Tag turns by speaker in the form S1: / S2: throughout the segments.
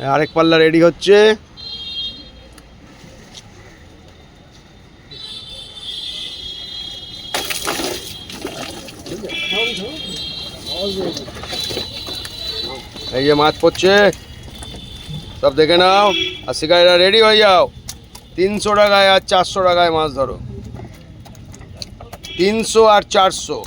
S1: আরেক পাল্লা রেডি হচ্ছে। এই যে মাছ পড়ছে, সব দেখে নাও। আর শিকারীরা রেডি হয়ে যাও। 300 টাকায় আর 400 টাকায় মাছ ধরো। 300 আর 400।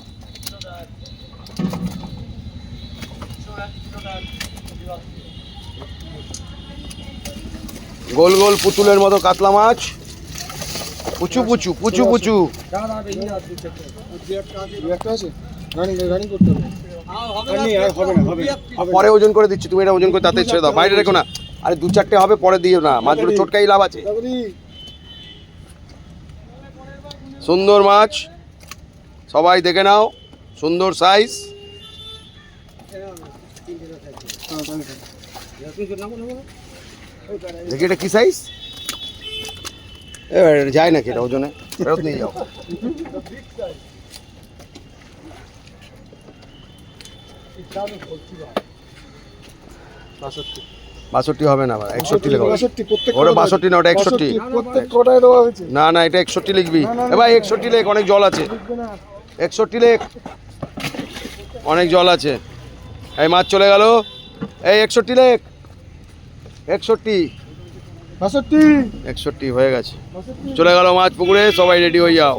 S1: গোল গোল পুতুলের মতো কাতলা মাছ, পুচু পুচু পুচু পুচু। পরে ওজন করে দিচ্ছি, তুমি এটা ওজন করে তাতে ছেড়ে দাও, বাইরে রেখো না। আরে 2-4টে হবে, পরে দিও না, মাছগুলো চটকাই লাভ আছে। সুন্দর মাছ, সবাই দেখে নাও, সুন্দর সাইজ। দেখি এটা কি সাইজ, যায় নাকি এটা ওজনে, ফেরত নিয়ে যাও। বাষট্টি হবে না, 61 লেখো। ওটা 62 না, ওটা 61। না না, এটা 61 লিখবি। এ ভাই 61 লেখ, অনেক জল আছে। 61 লেখ, অনেক জল আছে। এই মাছ চলে গেল। এই 61 লেখ, 61 হয়ে গেছে, চলে গেল মাছ পুকুরে। সবাই রেডি হয়ে যাও।